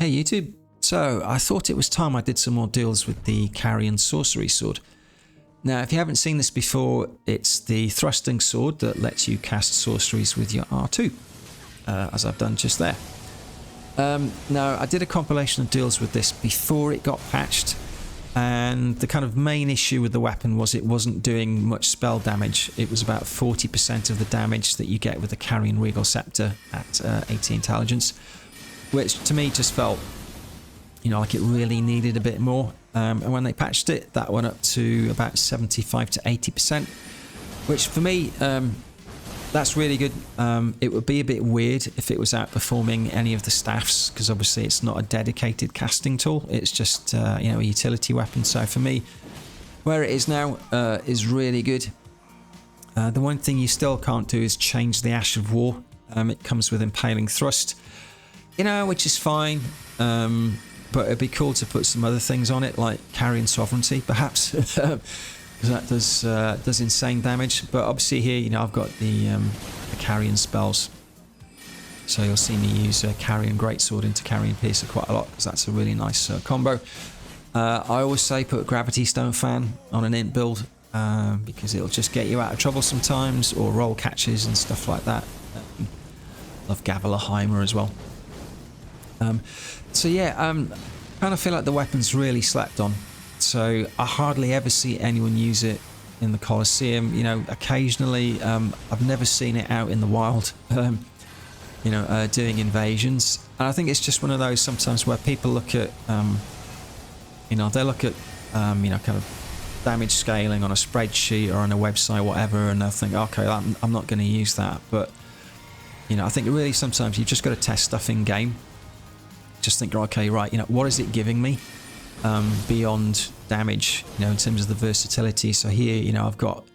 Hey YouTube, so I thought it was time I did some more deals with the Carian Sorcery sword. Now if you haven't seen this before, it's the thrusting sword that lets you cast sorceries with your R2, as I've done just there. Now I did a compilation of deals with this before it got patched, and the kind of main issue with the weapon was it wasn't doing much spell damage. It was about 40% of the damage that you get with the Carian Regal Scepter at 80 intelligence, which to me just felt, you know, like it really needed a bit more. And when they patched it, that went up to about 75 to 80%, which for me, that's really good. It would be a bit weird if it was outperforming any of the staffs, because obviously it's not a dedicated casting tool. It's just, you know, a utility weapon. So for me, where it is now is really good. The one thing you still can't do is change the Ash of War. It comes with Impaling Thrust, you know, which is fine. But it'd be cool to put some other things on it, like Carian Sovereignty, perhaps, because that does insane damage. But obviously here, you know, I've got the Carian spells, so you'll see me use Carian Greatsword into Carian Piercer quite a lot, because that's a really nice combo. I always say put Gravity Stone Fan on an int build, because it'll just get you out of trouble sometimes, or roll catches and stuff like that. Love Gavelaheimer as well. So yeah, kind of feel like the weapon's really slept on. So I hardly ever see anyone use it in the Colosseum. You know, occasionally, I've never seen it out in the wild, you know, doing invasions. And I think it's just one of those sometimes where people look at, you know, they look at, you know, kind of damage scaling on a spreadsheet or on a website, whatever, and they'll think, okay, I'm not going to use that. But, you know, I think really sometimes you've just got to test stuff in game. Just think, okay, right, you know, what is it giving me beyond damage, you know, in terms of the versatility. So here, you know, I've got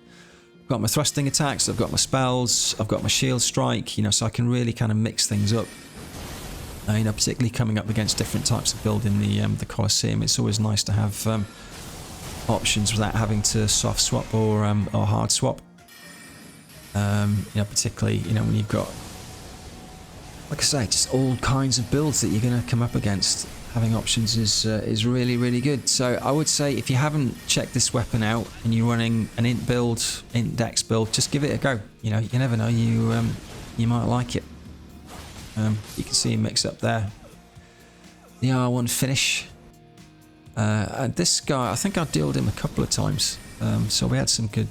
my thrusting attacks, I've got my spells, I've got my shield strike, you know, so I can really kind of mix things up. You know, particularly coming up against different types of build in the Colosseum, it's always nice to have options without having to soft swap or hard swap. You know, particularly, you know, when you've got, like I say, just all kinds of builds that you're going to come up against. Having options is really, really good. So I would say if you haven't checked this weapon out and you're running an int build, int dex build, just give it a go. You know, you never know, you might like it. You can see him mix up there. The R1 finish. And this guy, I think I dealed him a couple of times. So we had some good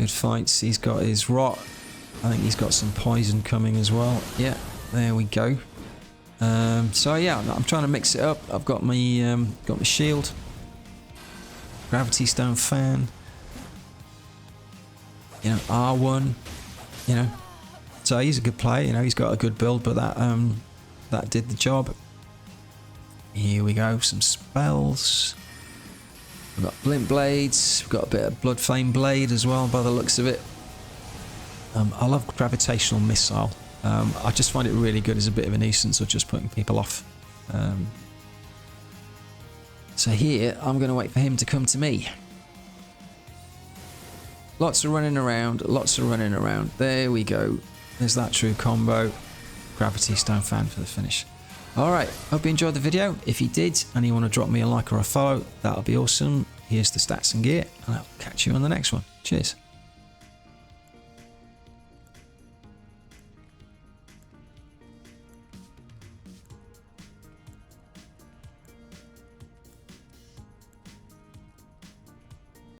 fights. He's got his rot. I think he's got some poison coming as well. Yeah, there we go. So yeah, I'm trying to mix it up. I've got my shield, Gravity Stone Fan, you know, R1, you know. So he's a good player, you know. He's got a good build, but that did the job. Here we go, some spells. We've got Blint Blades. We've got a bit of Blood Flame Blade as well, by the looks of it. I love Gravitational Missile. I just find it really good as a bit of a nuisance of just putting people off. So here, I'm going to wait for him to come to me. Lots of running around, lots of running around. There we go. There's that true combo. Gravity Stone Fan for the finish. Alright, hope you enjoyed the video. If you did, and you want to drop me a like or a follow, that'll be awesome. Here's the stats and gear, and I'll catch you on the next one. Cheers.